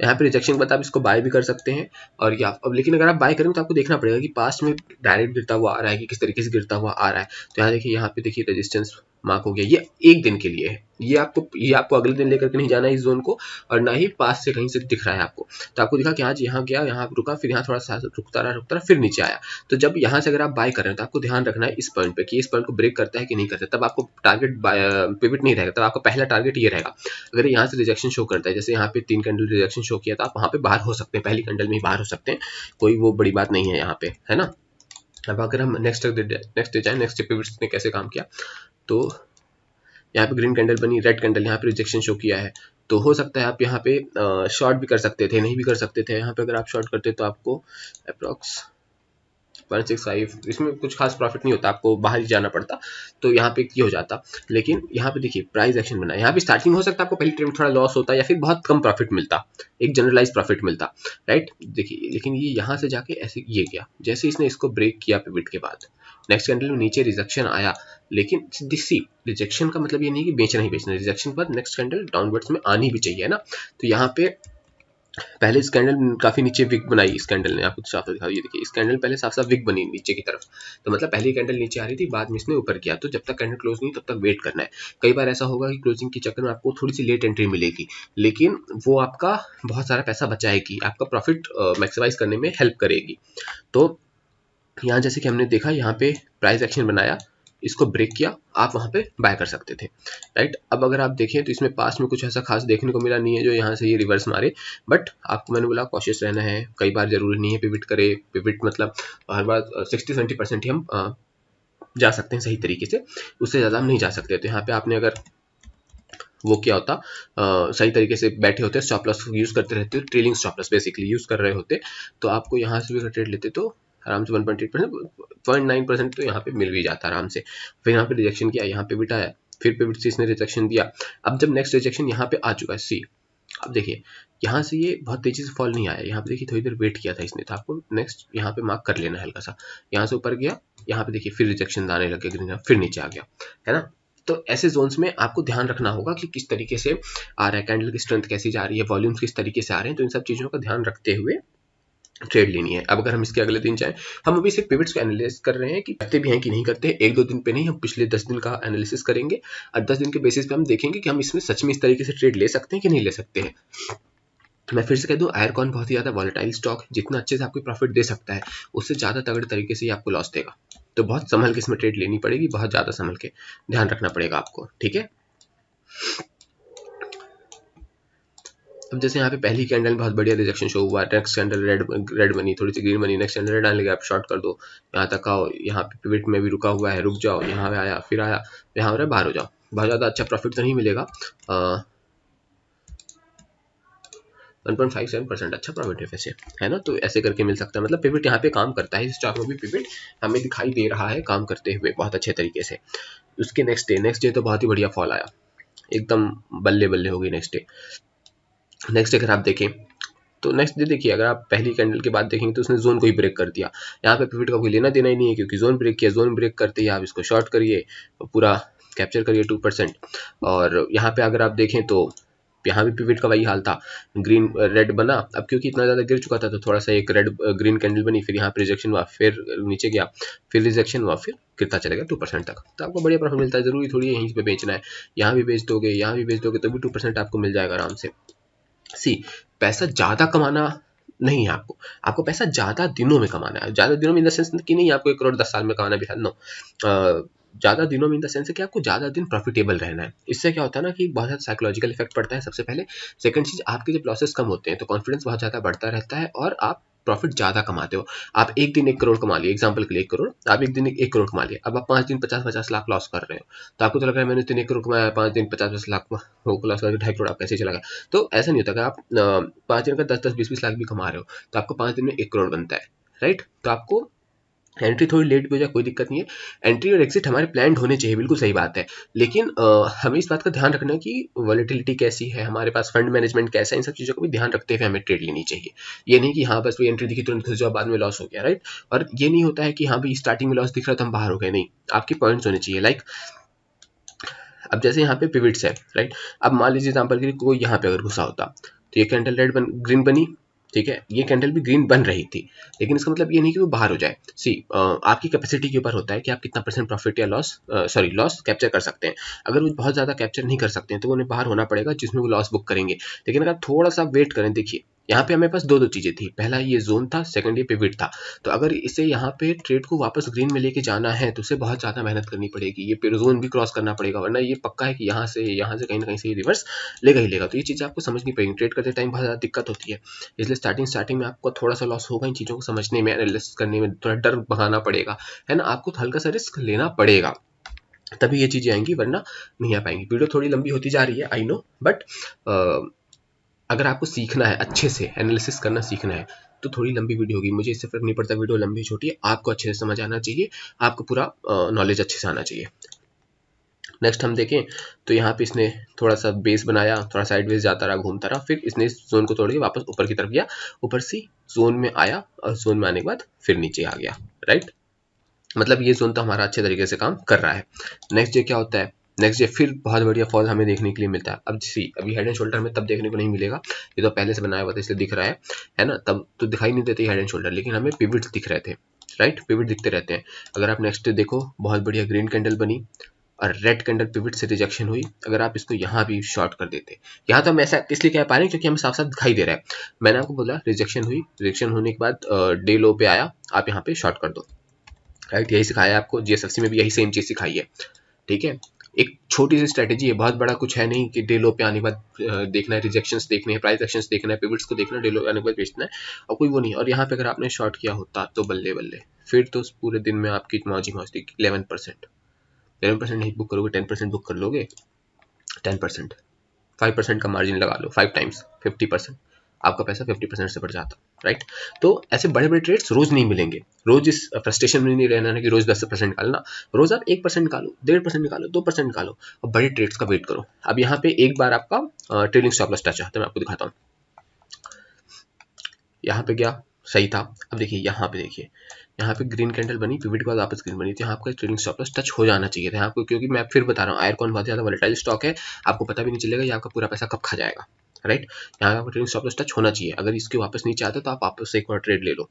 यहाँ पे रिजेक्शन के बाद आप इसको बाय भी कर सकते हैं। और या अब लेकिन अगर आप बाय करेंगे तो आपको देखना पड़ेगा कि पास्ट में डायरेक्ट गिरता हुआ आ रहा है कि किस तरीके से गिरता हुआ आ रहा है। तो यहाँ देखिए, यहाँ पे देखिए रेजिस्टेंस मार्क हो गया, ये एक दिन के लिए है, ये आपको अगले दिन लेकर के नहीं जाना है इस जोन को, और ना ही पास से कहीं से दिख रहा है आपको। तो आपको दिखा कि आज यहाँ गया, यहाँ रुका, फिर यहाँ थोड़ा सा रुकता रहा फिर नीचे आया। तो जब यहाँ से अगर आप बाय कर रहे हैं तो आपको ध्यान रखना है इस पॉइंट पे कि इस पॉइंट को ब्रेक करता है कि नहीं करता। तब आपको टारगेट पिवट नहीं रहेगा, तब आपका पहला टारगेट ये रहेगा। अगर यहाँ से रिजेक्शन शो करता है, जैसे यहाँ पे 3 कैंडल रिजेक्शन शो किया, तो आप वहाँ पे बाहर हो सकते हैं, पहली कैंडल में ही बाहर हो सकते हैं, कोई वो बड़ी बात नहीं है यहाँ पे, है ना। अब अगर हम नेक्स्ट जाए, नेक्स्ट पिवट्स ने कैसे काम किया, तो यहाँ पे ग्रीन कैंडल बनी, रेड कैंडल यहाँ पे रिजेक्शन शो किया है। तो हो सकता है आप यहाँ पे शॉर्ट भी कर सकते थे, नहीं भी कर सकते थे। यहाँ पे अगर आप शॉर्ट करते तो आपको अप्रॉक्स 165, इसमें कुछ खास प्रॉफिट नहीं होता, आपको बाहर ही जाना पड़ता, तो यहाँ पे ये हो जाता। लेकिन यहाँ पे देखिए प्राइस एक्शन बना, यहाँ पे स्टार्टिंग हो सकता है आपको पहली ट्रेड में थोड़ा लॉस होता या फिर बहुत कम प्रॉफिट मिलता, एक जनरलाइज प्रॉफिट मिलता, राइट। देखिए लेकिन ये यहाँ से जाके ऐसे ये गया, जैसे इसने इसको ब्रेक किया पिवट के बाद, नेक्स्ट कैंडल में नीचे रिजेक्शन आया। लेकिन सी रिजेक्शन का मतलब ये नहीं कि बेचना ही बेचना, रिजेक्शन के बाद नेक्स्ट कैंडल डाउनवर्ड्स में आनी भी चाहिए, है ना। तो यहाँ पे पहले इस कैंडल काफी नीचे विक बनाई, इस कैंडल ने आपको साफ दिखा, ये देखिए इस कैंडल पहले साफ साफ विक बनी नीचे की तरफ, तो मतलब पहली कैंडल नीचे आ रही थी, बाद में इसने ऊपर किया, तो जब तक कैंडल क्लोज नहीं तब तक वेट करना है। कई बार ऐसा होगा कि क्लोजिंग के चक्कर में आपको थोड़ी सी लेट एंट्री मिलेगी, लेकिन वो आपका बहुत सारा पैसा बचाएगी, आपका प्रॉफिट मैक्सिमाइज करने में हेल्प करेगी। तो यहाँ जैसे कि हमने देखा, यहाँ पे प्राइस एक्शन बनाया, इसको ब्रेक किया, आप वहां पे बाय कर सकते थे, राइट। अब अगर आप देखें तो इसमें पास में कुछ ऐसा खास देखने को मिला नहीं है जो यहाँ से ये रिवर्स मारे, बट आपको मैंने बोला कॉशियस रहना है, कई बार जरूरी नहीं है पिविट करे, पिविट मतलब हर बार 60-70% ही हम जा सकते हैं सही तरीके से, उससे ज़्यादा हम नहीं जा सकते। तो यहाँ पे आपने अगर वो क्या होता, सही तरीके से बैठे होते, स्टॉप लॉस यूज करते रहते, trailing stop loss basically use कर रहे होते, तो आपको यहाँ से भी अगर ट्रेड लेते तो आराम से 1.8%, 0.9% तो यहाँ पे मिल भी जाता आराम से। फिर यहाँ पे रिजेक्शन किया, यहाँ पे बिठाया, फिर पिवट से इसने रिजेक्शन दिया। अब जब नेक्स्ट रिजेक्शन यहाँ पे आ चुका है, सी अब देखिए यहाँ से ये बहुत तेजी से फॉल नहीं आया, यहाँ पे देखिए थोड़ी देर वेट किया था इसने, तो आपको नेक्स्ट यहाँ पे मार्क कर लेना हल्का सा, यहाँ से ऊपर गया, यहाँ पे देखिए फिर रिजेक्शन आने लगे ग्रीन, फिर नीचे आ गया, है ना। तो ऐसे जोन्स में आपको ध्यान रखना होगा कि किस तरीके से आ रहा है, कैंडल की स्ट्रेंथ कैसी जा रही है, वॉल्यूम्स किस तरीके से आ रहे हैं, तो इन सब चीज़ों का ध्यान रखते हुए ट्रेड लेनी है। अब अगर हम इसके अगले दिन जाएं, हम अभी सिर्फ पिवट्स को एनालिसिस कर रहे हैं कि करते भी हैं कि नहीं करते हैं, 1-2 दिन पे नहीं, हम पिछले 10 दिन का एनालिसिस करेंगे और 10 दिन के बेसिस पे हम देखेंगे कि हम इसमें सच में इस तरीके से ट्रेड ले सकते हैं कि नहीं ले सकते हैं। मैं फिर से कह दूं, आयरकॉन बहुत ही ज़्यादा वॉलेटाइल स्टॉक, जितना अच्छे से आपको प्रॉफिट दे सकता है उससे ज़्यादा तगड़े तरीके से ही आपको लॉस देगा, तो बहुत संभल के इसमें ट्रेड लेनी पड़ेगी, बहुत ज़्यादा संभल के ध्यान रखना पड़ेगा आपको, ठीक है। अब जैसे यहाँ पे पहली कैंडल में बहुत बढ़िया रिजेक्शन शो हुआ, नेक्स्ट कैंडल रेड बनी, थोड़ी सी ग्रीन बनी, नेक्स्ट कैंडल रेड आने लगे, आप शॉर्ट कर दो, यहाँ तक आओ, यहाँ पे पिवट में भी रुका हुआ है, रुक जाओ, यहाँ पे आया, फिर आया, यहाँ हो रहा है, बाहर हो जाओ, बहुत ज़्यादा अच्छा प्रॉफिट तो नहीं मिलेगा, 1.57% अच्छा प्रॉफिट है वैसे, है ना। तो ऐसे करके मिल सकता है, मतलब पिवट यहाँ पे काम करता है, इस स्टॉक में भी पिवट हमें दिखाई दे रहा है काम करते हुए बहुत अच्छे तरीके से। उसके नेक्स्ट डे तो बहुत ही बढ़िया फॉल आया, एकदम बल्ले बल्ले हो गई नेक्स्ट डे। नेक्स्ट अगर आप देखें तो नेक्स्ट डे देखिए, अगर आप पहली कैंडल के बाद देखेंगे तो उसने जोन को ही ब्रेक कर दिया, यहाँ पे पिवट का कोई लेना देना ही नहीं है, क्योंकि जोन ब्रेक किया, जोन ब्रेक करते ही आप इसको शॉर्ट करिए, पूरा कैप्चर करिए 2%। और यहाँ पे अगर आप देखें तो यहाँ भी पिवट का वही हाल था, ग्रीन रेड बना, अब क्योंकि इतना ज़्यादा गिर चुका था तो थोड़ा सा एक रेड ग्रीन कैंडल बनी, फिर यहाँ पे रिजेक्शन हुआ, फिर नीचे गया, फिर रिजेक्शन हुआ, फिर गिरता चलेगा 2% तक, तो आपको बढ़िया प्रॉफिट मिलता है। जरूरी थोड़ी है यहीं पे बेचना है, यहाँ भी बेच दोगे, यहाँ भी बेच दोगे तो भी 2% आपको मिल जाएगा आराम से। पैसा ज़्यादा कमाना नहीं है आपको, आपको पैसा ज़्यादा दिनों में कमाना है, ज़्यादा दिनों में इन द सेंस कि नहीं आपको 1 करोड़ 10 साल में कमाना भी है, नो, ज़्यादा दिनों में इन द सेंस है कि आपको ज़्यादा दिन प्रॉफिटेबल रहना है। इससे क्या होता है ना कि बहुत ज़्यादा साइकोलॉजिकल इफेक्ट पड़ता है सबसे पहले, सेकंड चीज़ आपके जब लॉसेस कम होते हैं तो कॉन्फिडेंस बहुत ज़्यादा बढ़ता रहता है और आप प्रॉफिट ज़्यादा कमाते हो। आप एक दिन 1 करोड़ कमा लिए, एग्जाम्पल के लिए 1 करोड़, आप एक दिन 1 करोड़ कमा लिए, अब आप 5 दिन 50-50 लाख लॉस कर रहे हो, तो आपको तो लग रहा है मैंने इस दिन 1 करोड़ कमाया, 5 दिन 50-50 लाख लॉस करके 2.5 करोड़ आप कैसे चला गया। तो ऐसा नहीं होता, अगर आप 5 दिन का 10-10, 20-20 लाख भी कमा रहे हो तो आपको 5 दिन में 1 करोड़ बनता है, राइट। तो आपको एंट्री थोड़ी लेट भी हो जाए कोई दिक्कत नहीं है, एंट्री और एग्जिट हमारे प्लान्ड होने चाहिए, बिल्कुल सही बात है, लेकिन हमें इस बात का ध्यान रखना है कि वॉलेटिलिटी कैसी है, हमारे पास फंड मैनेजमेंट कैसा है, इन सब चीज़ों को भी ध्यान रखते हुए हमें ट्रेड लेनी चाहिए। ये नहीं कि हाँ बस कोई एंट्री दिखी तुरंत घुस जाओ, बाद में लॉस हो गया, राइट। और ये नहीं होता है कि हाँ भाई स्टार्टिंग में लॉस दिख रहा है तो हम बाहर हो गए, नहीं, आपके पॉइंट्स होने चाहिए। लाइक अब जैसे यहाँ पे पिवट्स है, राइट, अब मान लीजिए एग्जाम्पल के लिए कोई यहाँ पे अगर घुसा होता तो ये कैंडल ग्रीन बनी, ठीक है, ये कैंडल भी ग्रीन बन रही थी, लेकिन इसका मतलब ये नहीं कि वो बाहर हो जाए। आपकी कैपेसिटी के ऊपर होता है कि आप कितना % प्रॉफिट या लॉस कैप्चर कर सकते हैं। अगर वो बहुत ज़्यादा कैप्चर नहीं कर सकते हैं तो उन्हें बाहर होना पड़ेगा, जिसमें वो लॉस बुक करेंगे। लेकिन अगर आप थोड़ा सा वेट करें, देखिए यहाँ पे हमारे पास दो चीज़ें थी, पहला ये जोन था, सेकंड ये पिवट था, तो अगर इसे यहाँ पे ट्रेड को वापस ग्रीन में लेके जाना है तो उसे बहुत ज़्यादा मेहनत करनी पड़ेगी, ये जोन भी क्रॉस करना पड़ेगा, वरना ये पक्का है कि यहाँ से कहीं ना कहीं से रिवर्स लेगा ही लेगा। तो ये चीज़ें आपको समझनी पड़ेगी, ट्रेड करते टाइम बहुत ज़्यादा दिक्कत होती है, इसलिए स्टार्टिंग में आपको थोड़ा सा लॉस होगा, इन चीज़ों को समझने में, एनालिसिस करने में थोड़ा डर भगाना पड़ेगा, है ना, आपको हल्का सा रिस्क लेना पड़ेगा, तभी ये चीज़ें आएंगी, वरना नहीं आ पाएंगी। वीडियो थोड़ी लंबी होती जा रही है, आई नो, बट अगर आपको सीखना है, अच्छे से एनालिसिस करना सीखना है तो थोड़ी लंबी वीडियो होगी, मुझे इससे फर्क नहीं पड़ता वीडियो लंबी छोटी है, आपको अच्छे से समझ आना चाहिए, आपको पूरा नॉलेज अच्छे से आना चाहिए। नेक्स्ट हम देखें तो यहाँ पे इसने थोड़ा सा बेस बनाया, थोड़ा साइडवेज जाता रहा, घूमता रहा, फिर इसने इस जोन को तोड़ के वापस ऊपर की तरफ गया, ऊपर से जोन में आया और जोन में आने के बाद फिर नीचे आ गया, राइट। मतलब ये जोन तो हमारा अच्छे तरीके से काम कर रहा है। नेक्स्ट डे क्या होता है, नेक्स्ट डे फिर बहुत बढ़िया फॉल हमें देखने के लिए मिलता है। अब सी अभी हेड एंड शोल्डर में तब देखने को नहीं मिलेगा, ये तो पहले से बनाया हुआ था इसलिए दिख रहा है ना, तब तो दिखाई नहीं देते हेड एंड शोल्डर, लेकिन हमें पिवट्स दिख रहे थे, राइट, पिवट दिखते रहते हैं। अगर आप नेक्स्ट डे देखो बहुत बढ़िया ग्रीन कैंडल बनी और रेड कैंडल पिवट से रिजेक्शन हुई, अगर आप इसको यहाँ भी शॉर्ट कर देते, यहाँ तो हम ऐसा इसलिए कह पा रहे हैं क्योंकि हमें साफ साफ दिखाई दे रहा है। मैंने आपको बोला रिजेक्शन हुई, रिजेक्शन होने के बाद डे लो पे आया, आप यहाँ पे शॉर्ट कर दो, राइट, यही सिखाया आपको, जीएसएफसी में भी यही सेम चीज सिखाई है, ठीक है। एक छोटी सी स्ट्रेटेजी है, बहुत बड़ा कुछ है नहीं कि डे लो पे आने के बाद देखना है, रिजेक्शंस देखने हैं, प्राइस एक्शंस देखना है, पिवट्स को देखना है, डे लो आने के बाद बेचना है, और कोई वो नहीं। और यहाँ पे अगर आपने शॉर्ट किया होता तो बल्ले बल्ले, फिर तो पूरे दिन में आपकी मौज ही मौज थी। 11%, 11% नहीं बुक करोगे, 10% बुक कर लोगे, 10%, 5% का मार्जिन लगा लो, 5 टाइम्स 50%, आपका पैसा 50% से बढ़ जाता, राइट। तो ऐसे बड़े बड़े ट्रेड्स रोज नहीं मिलेंगे, रोज इस फ्रस्ट्रेशन में नहीं रहना है कि रोज 10% निकालना, रोज आप 1% निकालो, 1.5% निकालो, 2% निकालो, और बड़े ट्रेड्स का वेट करो। अब यहाँ पे एक बार आपका ट्रेलिंग स्टॉप लॉस टच है, तो मैं आपको दिखाता हूँ, यहाँ पे गया सही था। अब देखिए यहाँ पे, देखिए यहाँ पे ग्रीन कैंडल बनी, पिवट के बाद वापस ग्रीन बनी, तो यहाँ आपका ट्रेडिंग स्टॉप लॉस टच हो जाना चाहिए था आपको, क्योंकि मैं फिर बता रहा हूँ आयरकॉन बहुत ज़्यादा वोलेटाइल स्टॉक है, आपको पता भी नहीं चलेगा ये आपका पूरा पैसा कब खा जाएगा, राइट। यहाँ आपका ट्रेडिंग स्टॉप लॉस टच होना चाहिए, अगर इसके वापस नीचे आता है तो आप वापस एक और ट्रेड ले लो,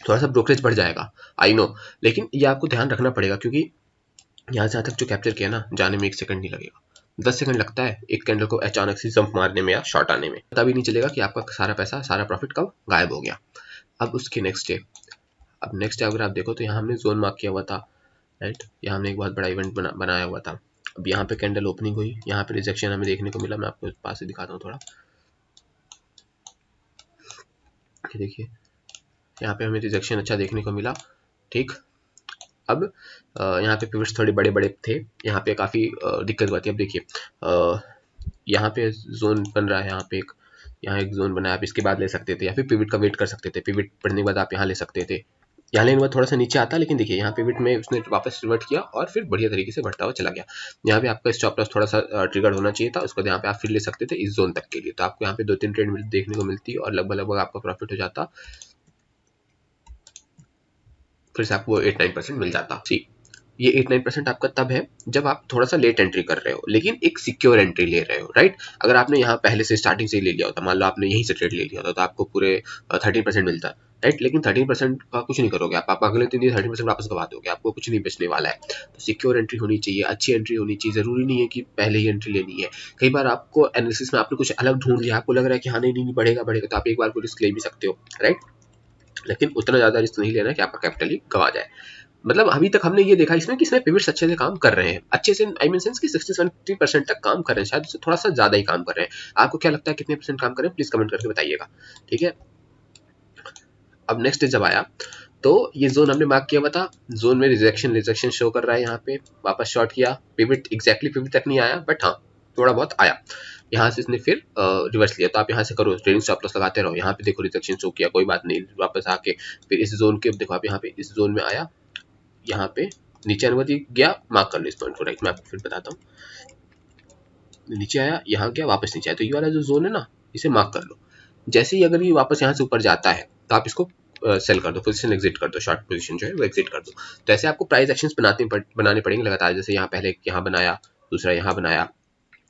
थोड़ा सा ब्रोकरेज बढ़ जाएगा, आई नो, लेकिन ये आपको ध्यान रखना पड़ेगा, क्योंकि यहाँ से तक जो कैप्चर किया ना, जाने में 1 सेकंड नहीं लगेगा, 10 सेकंड लगता है एक कैंडल को अचानक से जंप मारने में या शॉर्ट आने में, पता भी नहीं चलेगा कि आपका सारा पैसा, सारा प्रॉफिट कब गायब हो गया। अब उसके नेक्स्ट डे, अब नेक्स्ट डे अगर आप देखो तो यहाँ हमने जोन मार्क किया हुआ था, राइट, यहाँ हमने एक बहुत बड़ा इवेंट बनाया हुआ था। अब यहाँ पे कैंडल ओपनिंग हुई, यहाँ पे रिजेक्शन हमें देखने को मिला, मैं आपको पास से दिखाता हूँ थोड़ा, देखिए यहाँ पे हमें रिजेक्शन अच्छा देखने को मिला, ठीक। अब यहाँ पे पिवट्स थोड़े बड़े बड़े थे, यहाँ पे काफ़ी दिक्कत हुआ थी। अब देखिए यहाँ पे जोन बन रहा है, यहाँ एक जोन बना है, आप इसके बाद ले सकते थे, या फिर पिवट का वेट कर सकते थे, पिवट पढ़ने के बाद आप यहाँ ले सकते थे, यहाँ लेने के बाद थोड़ा सा नीचे आता, लेकिन देखिए यहाँ पिवट में उसने वापस रिवर्ट किया और फिर बढ़िया तरीके से बढ़ता हुआ चला गया। यहाँ पे आपका स्टॉप लॉस थोड़ा सा ट्रिगर होना चाहिए था, उसके बाद यहाँ पे आप फिर ले सकते थे इस जोन तक के लिए, तो आपको यहाँ पे 2-3 ट्रेड देखने को मिलती और लगभग आपका प्रॉफिट हो जाता, फिर से आपको 8-9% मिल जाता। सी ये 8-9% आपका तब है जब आप थोड़ा सा लेट एंट्री कर रहे हो, लेकिन एक सिक्योर एंट्री ले रहे हो, राइट। अगर आपने यहाँ पहले से स्टार्टिंग से ही ले लिया होता, मान लो आपने यहीं से ट्रेड ले लिया होता, तो आपको पूरे 13% मिलता, राइट, लेकिन 13% का कुछ नहीं करोगे आप अगले 3 दिन 13% वापस गवा दोगे, आपको कुछ नहीं बचने वाला है। तो सिक्योर एंट्री होनी चाहिए, अच्छी एंट्री होनी चाहिए, जरूरी नहीं है कि पहले ही एंट्री लेनी है। कई बार आपको एनालिसिस में आपने कुछ अलग ढूंढ लिया, आपको लग रहा है कि हाँ नहीं बढ़ेगा, तो आप एक बार को रिस्क ले भी सकते हो, राइट, लेकिन उतना ज्यादा रिस्क नहीं लेना कि आपका कैपिटल ही गवा जाए। मतलब अभी तक हमने ये देखा इसमें कि इसमें पिवट्स अच्छे से काम कर रहे हैं, अच्छे से आई मीन सेंस कि 60-70% तक काम कर रहे हैं, शायद उससे थोड़ा सा ज्यादा ही काम कर रहे हैं। आपको क्या लगता है कितने परसेंट काम कर रहे हैं, प्लीज कमेंट करके बताइएगा, ठीक है। अब नेक्स्ट जब आया तो ये जोन हमने मार्क किया हुआ था, जोन में रिजेक्शन शो कर रहा है, यहाँ पे वापस शॉर्ट किया, पिवट एग्जैक्टली पिवट तक नहीं आया, बट हाँ थोड़ा बहुत आया, यहाँ से इसने फिर रिवर्स लिया, तो आप यहाँ से करो ट्रेडिंग स्टॉप लॉस लगाते रहो। यहाँ पे देखो रिजेक्शन शो किया, कोई बात नहीं, वापस आके फिर इस जोन के देखो, आप यहाँ पे इस जोन में आया, यहाँ पे नीचे अनुमति गया, मार्क कर लो इस पॉइंट को, राइट, मैं आपको फिर बताता हूँ, नीचे आया, यहाँ गया, वापस नीचे आया, तो ये वाला जो जोन है ना, इसे मार्क कर लो। जैसे ही अगर ये वापस यहाँ से ऊपर जाता है तो आप इसको सेल कर दो, पोजीशन एग्जिट कर दो, शॉर्ट पोजीशन जो है वो एग्जिट कर दो। तो ऐसे आपको प्राइस एक्शंस बनाने पड़ेंगे लगातार, जैसे यहाँ पहले यहाँ बनाया, दूसरा यहाँ बनाया,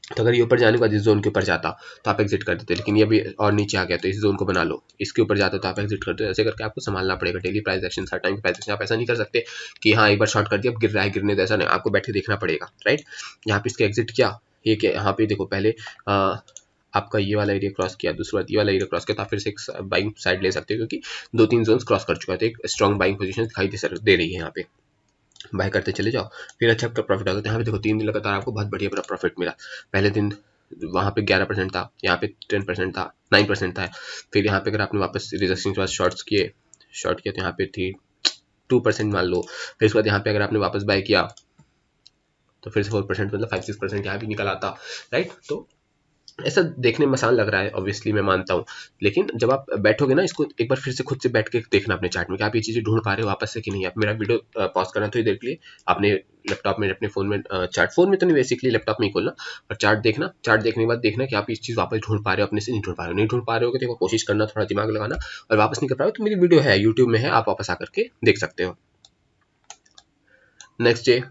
तो अगर ये ऊपर जाने के बाद इस जोन के ऊपर जाता तो आप एग्जिट कर देते, लेकिन ये भी और नीचे आ गया तो इस जोन को बना लो, इसके ऊपर जाता तो आप एग्जिट कर दो। ऐसे करके आपको संभालना पड़ेगा डेली प्राइस एक्शन, हर टाइम प्राइस एक्शन। आप ऐसा नहीं कर सकते कि हाँ एक बार शॉर्ट कर दिया अब गिर रहा है, गिरने तो ऐसा नहीं, आपको बैठ के देखना पड़ेगा, राइट। यहाँ पे इसके एग्जिट किया, ये क्या, यहाँ पे देखो पहले आपका ये वाला एरिया क्रॉस किया, दूसरा ये वाला एरिया क्रॉस किया, तो आप फिर से एक बाइंग साइड ले सकते हो, क्योंकि 2-3 जोन्स क्रॉस कर चुका है, तो एक स्ट्रॉन्ग बाइंग पोजीशन दिखाई दे रही है, यहाँ पे बाय करते चले जाओ, फिर अच्छा प्रॉफिट आता है। यहाँ पे देखो 3 दिन लगातार आपको बहुत बढ़िया प्रॉफिट मिला। पहले दिन वहाँ पे 11% था, यहाँ पे 10% था, 9% था, फिर यहाँ पे अगर आपने वापस रिजेक्शन के बाद शॉर्ट किया तो यहाँ पे थी 2% मान लो, फिर उसके बाद यहाँ पे अगर आपने वापस बाय किया तो फिर से 4%, मतलब 5-6% यहाँ भी निकल आता, राइट। तो ऐसा देखने में आसान लग रहा है, ऑब्वियसली मैं मानता हूँ, लेकिन जब आप बैठोगे ना, इसको एक बार फिर से खुद से बैठ के देखना अपने चार्ट में कि आप ये चीज़ें ढूंढ पा रहे हो वापस से कि नहीं। आप मेरा वीडियो पॉज करना थोड़ी देर के लिए, आपने लैपटॉप में अपने फोन में चार्ट, फोन में तो नहीं बेसिकली लैपटॉप में ही खोलना और चार्ट देखना, चार्ट देखने के बाद देखना कि आप इस चीज़ वापस ढूंढ पा रहे हो, अपने से नहीं ढूंढ पा रहे हो। नहीं ढूंढ पा रहे हो तो कोशिश करना, थोड़ा दिमाग लगाना, और वापस नहीं कर पा रहे हो तो मेरी वीडियो है यूट्यूब में है, आप वापस आकर के देख सकते हो। नेक्स्ट डे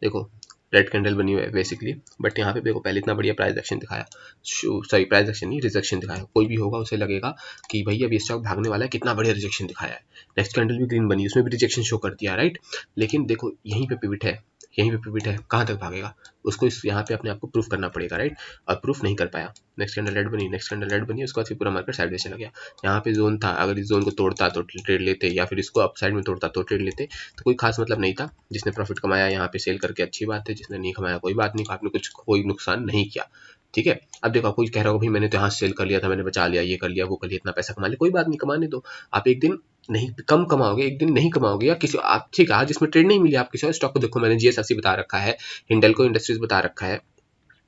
देखो रेड कैंडल बनी हुई है बेसिकली, बट यहाँ पे देखो पहले इतना बढ़िया प्राइस एक्शन दिखाया, सॉरी प्राइस एक्शन नहीं रिजेक्शन दिखाया, कोई भी होगा उसे लगेगा कि भैया अभी स्टॉक भागने वाला है, कितना बढ़िया रिजेक्शन दिखाया है। नेक्स्ट कैंडल भी ग्रीन बनी, उसमें भी रिजेक्शन शो कर दिया, राइट। लेकिन देखो यहीं पे पिवट है, यहीं पे पिवट है, कहाँ तक भागेगा, उसको इस यहाँ पे अपने आप को प्रूफ करना पड़ेगा, राइट। और प्रूफ नहीं कर पाया, नेक्स्ट कैंडल रेड बनी, नेक्स्ट कैंडल रेड बनी, उसके बाद फिर पूरा मार्केट साइडवेज चला गया। यहाँ पे जोन था, अगर इस जोन को तोड़ता तो ट्रेड लेते, या फिर इसको अप साइड में तोड़ता तो ट्रेड लेते, तो कोई खास मतलब नहीं था। जिसने प्रॉफिट कमाया यहाँ पे सेल करके अच्छी बात है, जिसने नहीं कमाया कोई बात नहीं, आपने कुछ कोई नुकसान नहीं किया, ठीक है। अब देखो कोई कह रहा होगा भाई मैंने तो यहाँ सेल कर लिया था, मैंने बचा लिया, ये कर लिया वो कर लिया, इतना पैसा कमा लिया, कोई बात नहीं, कमाने दो। आप एक दिन नहीं कम कमाओगे, एक दिन नहीं कमाओगे, या किसी आप ठीक है आज जिसमें ट्रेड नहीं मिली, आप किसी और स्टॉक को देखो, मैंने जीएसएफसी बता रखा है, हिंडल्को इंडस्ट्रीज बता रखा है,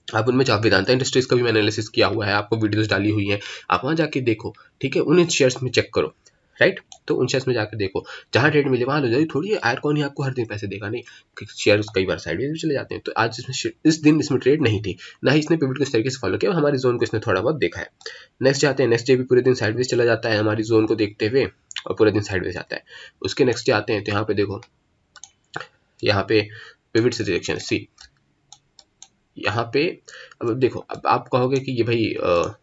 आप उनमें जाओ, वेदांता इंडस्ट्रीज का भी मैंने एनालिसिस किया हुआ है, आपको वीडियोस डाली हुई है, आप वहाँ जाके देखो, ठीक है, उन शेयर्स में चेक करो, राइट। तो उन शेयर्स में जाकर देखो, जहाँ ट्रेड मिले वहाँ लो जाओ, थोड़ी आयरकॉन ही आपको हर दिन पैसे देगा, नहीं, शेयर्स कई बार साइडवेज भी चले जाते हैं। तो आज इस दिन इसमें ट्रेड नहीं थी, ना ही इसने पिवट को इस तरीके से फॉलो किया, हमारी जोन को इसने थोड़ा बहुत देखा है। नेक्स्ट जाते हैं, नेक्स्ट डे भी पूरे दिन साइडवेज चला जाता है हमारी जोन को देखते हुए, और पूरे दिन साइडवेज आता है। उसके नेक्स्ट डे आते हैं तो यहाँ पे देखो, यहाँ पे पिवट से रिजेक्शन सी, यहाँ पे अब देखो, अब आप कहोगे कि ये भाई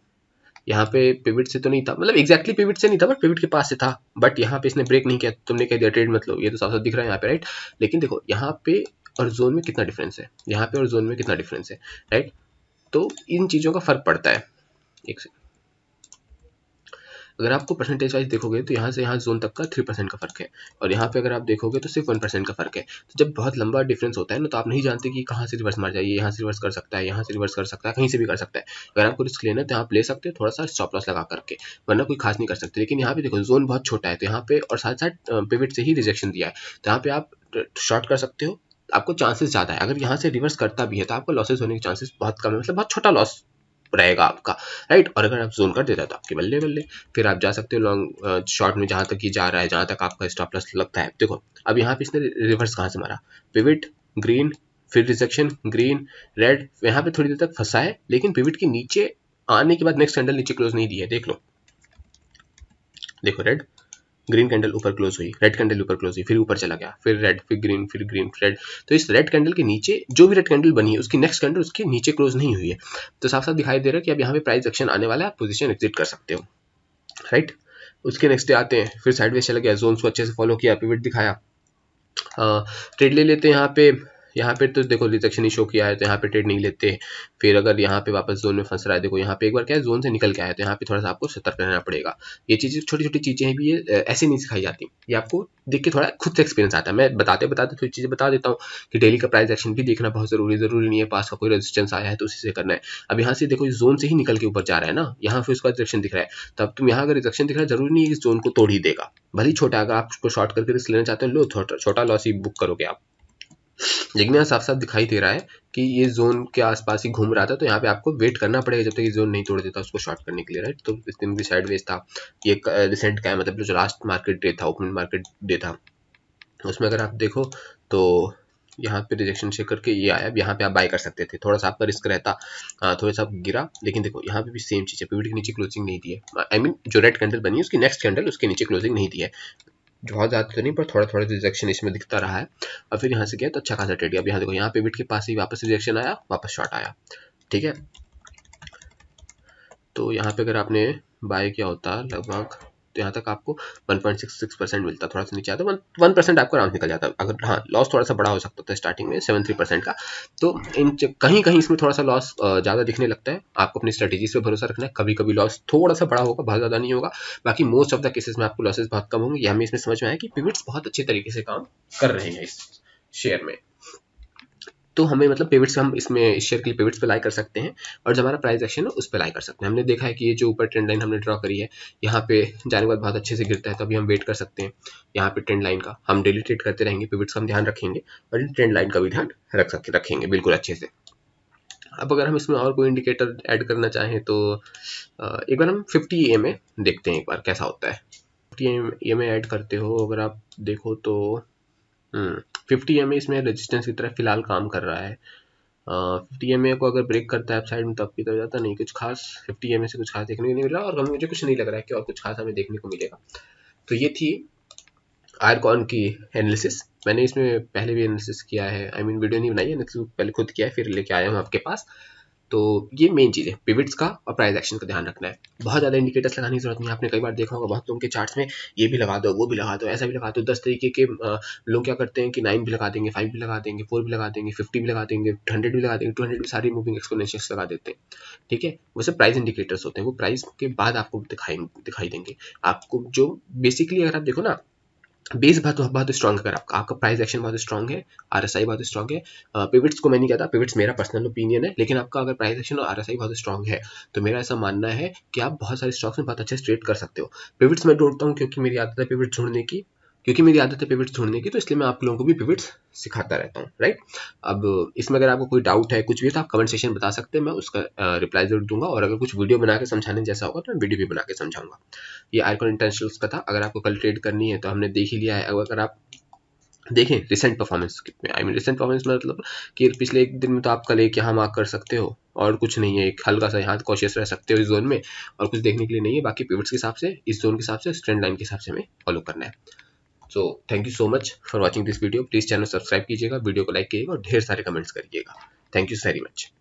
यहाँ पे पिवट से तो नहीं था, मतलब एग्जैक्टली पिवट से नहीं था, बट पिवट के पास से था, बट यहाँ पे इसने ब्रेक नहीं किया, तुमने कह दिया ट्रेड मतलब, ये तो साफ साफ दिख रहा है यहाँ पे, राइट। लेकिन देखो यहाँ पे और जोन में कितना डिफरेंस है, यहाँ पे और जोन में कितना डिफरेंस है, राइट। तो इन चीज़ों का फर्क पड़ता है। एक से अगर आपको परसेंटेज वाइज देखोगे तो यहाँ से यहाँ जोन तक का 3% का फर्क है, और यहाँ पे अगर आप देखोगे तो सिर्फ 1% का फर्क है। तो जब बहुत लंबा डिफरेंस होता है ना, तो आप नहीं जानते कि कहाँ से रिवर्स मार जाइए, यहाँ से रिवर्स कर सकता है, यहाँ से रिवर्स कर सकता है, कहीं से भी कर सकता है। अगर आपको रिस्क लेना है तो आप ले सकते हो, थोड़ा सा स्टॉप लॉस लगा करके, वरना कोई खास नहीं कर सकते। लेकिन यहाँ पे देखो जोन बहुत छोटा है, तो यहाँ पे और साथ साथ पिवट से ही रिजेक्शन दिया है, तो यहाँ पे आप शॉर्ट कर सकते हो, आपको चांसेस ज़्यादा है। अगर यहाँ से रिवर्स करता भी है तो आपको लॉसेस होने के चांसेस बहुत कम है, मतलब बहुत छोटा लॉस रहेगा आपका, राइट। और अगर आप जोन कर देता है तो आपके बल्ले बल्ले, फिर आप जा सकते हो लॉन्ग शॉर्ट में, जहां तक ये जा रहा है, जहां तक आपका स्टॉप लॉस लगता है। देखो अब यहाँ पे इसने रिवर्स कहाँ से मारा, पिवट ग्रीन, फिर रिजेक्शन ग्रीन रेड, यहाँ पे थोड़ी देर तक फंसा है, लेकिन पिवट के नीचे आने के बाद नेक्स्ट कैंडल नीचे क्लोज नहीं दिया है, देख लो, देखो रेड ग्रीन कैंडल ऊपर क्लोज हुई, रेड कैंडल ऊपर क्लोज हुई, फिर ऊपर चला गया, फिर रेड, फिर ग्रीन, फिर ग्रीन, रेड। तो इस रेड कैंडल के नीचे जो भी रेड कैंडल बनी है, उसकी नेक्स्ट कैंडल उसके नीचे क्लोज नहीं हुई है, तो साफ साफ दिखाई दे रहा है कि अब यहाँ पे प्राइस एक्शन आने वाला है, आप पोजीशन एग्जिट कर सकते हो, राइट। उसके नेक्स्ट डे आते हैं, फिर साइडवेज चला गया, जोन्स को अच्छे से फॉलो किया, पिवट दिखाया, ट्रेड ले लेते हैं यहाँ पे तो देखो रिजेक्शन ही शो किया है, तो यहाँ पे ट्रेड नहीं लेते। फिर अगर यहाँ पे वापस जोन में फंस रहा है, देखो यहाँ पे एक बार क्या है, जोन से निकल के आया, तो यहाँ पे थोड़ा सा आपको सतर्क रहना पड़ेगा। ये चीज़ें छोटी छोटी चीज़ें हैं भी, ये ऐसे नहीं सिखाई जाती, ये आपको देख के थोड़ा खुद से एक्सपीरियंस आता है। मैं बताते बताते थोड़ी चीज़ें बता देता हूँ कि डेली का प्राइस एक्शन भी देखना बहुत जरूरी नहीं है, पास का कोई रेजिस्टेंस आया है तो उसी से करना है। अब यहाँ से देखो इस जोन से ही निकल के ऊपर जा रहा है ना, यहाँ फिर उसका रिजेक्शन दिख रहा है, तो अब तुम यहाँ अगर रिजेक्शन दिख रहा है, जरूरी नहीं है इस जोन को तोड़ ही देगा, भले ही छोटा, अगर आप उसको शॉर्ट करके रिस्क लेना चाहते हो, लो छोटा लॉस ही बुक करोगे आप। लेकिन यहाँ साफ साफ दिखाई दे रहा है कि ये जोन के आसपास ही घूम रहा था, तो यहाँ पे आपको वेट करना पड़ेगा जब तक ये जोन नहीं तोड़ देता उसको शॉर्ट करने के लिए, राइट। तो इस दिन भी साइडवेज था, ये रिसेंट का है, मतलब जो लास्ट मार्केट डे था, ओपन मार्केट डे था, उसमें अगर आप देखो तो यहाँ पे रिजेक्शन चेक करके ये आया, यहाँ पे आप बाय कर सकते थे, थोड़ा सा आपका रिस्क रहता, थोड़ा सा गिरा, लेकिन देखो यहाँ पे भी सेम चीज़ है, पिवट के नीचे क्लोजिंग नहीं दी है, आई मीन जो रेड कैंडल बनी है उसकी नेक्स्ट कैंडल उसके नीचे क्लोजिंग नहीं दी है, बहुत ज़्यादा तो नहीं, पर थोड़ा थोड़ा रिजेक्शन इसमें दिखता रहा है। और फिर यहाँ से गया तो अच्छा खासा ट्रेड, अब यहाँ देखो यहाँ पिवट के पास ही वापस रिजेक्शन आया, वापस शॉर्ट आया, ठीक है। तो यहाँ पे अगर आपने बाय किया होता लगभग, तो यहाँ तक आपको 1.66% मिलता, थोड़ा सा नीचे आता 1% आपको आराम निकल जाता। अगर हाँ लॉस थोड़ा सा बड़ा हो सकता था स्टार्टिंग में 73% का, तो इन कहीं कहीं इसमें थोड़ा सा लॉस ज़्यादा दिखने लगता है, आपको अपनी स्ट्रेटेजीज पे भरोसा रखना है, कभी कभी लॉस थोड़ा सा बड़ा होगा, बहुत ज़्यादा नहीं होगा, बाकी मोस्ट ऑफ द केसेस में आपको लॉसेस बहुत कम होंगे। ये हमें इसमें समझ में आया कि पिवट्स बहुत अच्छे तरीके से काम कर रहे हैं इस शेयर में, तो हमें मतलब पिवट्स हम इसमें इस शेयर के लिए पिवट्स पे लाई कर सकते हैं, और जब हमारा प्राइस एक्शन है उस पे लाई कर सकते हैं। हमने देखा है कि ये जो ऊपर ट्रेंड लाइन हमने ड्रॉ करी है, यहाँ पे जाने के बाद बहुत अच्छे से गिरता है, तो अभी हम वेट कर सकते हैं यहाँ पे ट्रेंड लाइन का, हम डेली ट्रेड करते रहेंगे, पिवट्स का हम ध्यान रखेंगे, और ट्रेंड लाइन का भी ध्यान रखेंगे बिल्कुल अच्छे से। अब अगर हम इसमें और कोई इंडिकेटर ऐड करना चाहें तो एक बार हम 50 EMA देखते हैं, एक बार कैसा होता है। 50 EMA ऐड करते हो अगर आप देखो तो 50 EMA इसमें रेजिस्टेंस की तरह फिलहाल काम कर रहा है। 50 EMA को अगर ब्रेक करता है अपसाइड में तो आपकी तरफ जाता नहीं, कुछ खास 50 EMA से कुछ खास देखने को नहीं मिल रहा, और मुझे कुछ नहीं लग रहा है कि और कुछ खास हमें देखने को मिलेगा। तो ये थी आयरकॉन की एनालिसिस, मैंने इसमें पहले भी एनालिसिस किया है, आई मीन वीडियो नहीं बनाई है, एनालिसिस पहले खुद किया है, फिर लेके आया हूँ आपके पास। तो ये मेन चीज़ है, पिवट्स का और प्राइस एक्शन का ध्यान रखना है। बहुत ज़्यादा इंडिकेटर्स लगाने की जरूरत नहीं है। आपने कई बार देखा होगा बहुत लोगों के चार्ट्स में ये भी लगा दो, वो भी लगा दो, ऐसा भी लगा दो। 10 तरीके के लोग क्या करते हैं कि 9 भी लगा देंगे, 5 भी लगा देंगे, 4 भी लगा देंगे, 50 भी लगा देंगे, 100 भी लगा देंगे, 200 भी, सारी मूविंग एक्सपोनेंशियल्स लगा देते हैं। ठीक है, वो सब प्राइस इंडिकेटर्स होते हैं, वो प्राइस के बाद आपको दिखाई देंगे। आपको जो बेसिकली अगर आप देखो ना, बेस बहुत स्ट्रॉन्ग है, अगर आपका प्राइस एक्शन बहुत स्ट्रॉन्ग है, आरएसआई बहुत स्ट्रॉन्ग है। पिवट्स को मैं नहीं कहता, पिवट्स मेरा पर्सनल ओपिनियन है, लेकिन आपका अगर प्राइस एक्शन और आरएसआई बहुत स्ट्रॉन्ग है तो मेरा ऐसा मानना है कि आप बहुत सारे स्टॉक्स में बहुत अच्छे से ट्रेड कर सकते हो। पिवट्स मैं ढूंढता हूँ क्योंकि मेरी आदत है पिवट्स ढूंढने की, तो इसलिए मैं आप लोगों को भी पिवट्स सिखाता रहता हूँ, राइट। अब इसमें अगर आपको कोई डाउट है, कुछ भी, तो आप कमेंट सेक्शन बता सकते हैं, मैं उसका रिप्लाई जरूर दूंगा। और अगर कुछ वीडियो बना के समझाने जैसा होगा तो मैं वीडियो भी बना के समझाऊंगा। ये आइकॉन इंटेंशनल्स का था। अगर आपको कल ट्रेड करनी है तो हमने देख ही लिया है। अगर आप देखें रिसेंट परफॉर्मेंस कितने, आई मीन रिसेंट परफॉर्मेंस मतलब कि पिछले एक दिन में तो आप कल एक यहाँ मार्क कर सकते हो और कुछ नहीं है, एक हल्का सा यहाँ कॉशियस रह सकते हो इस जोन में, और कुछ देखने के लिए नहीं है। बाकी पिवट्स के हिसाब से, इस जोन के हिसाब से, ट्रेंड लाइन के हिसाब से हमें फॉलो करना है। So thank you so much for watching this video. Please channel subscribe कीजिएगा, वीडियो को लाइक कीजिएगा और ढेर सारे कमेंट्स करिएगा। Thank you very much.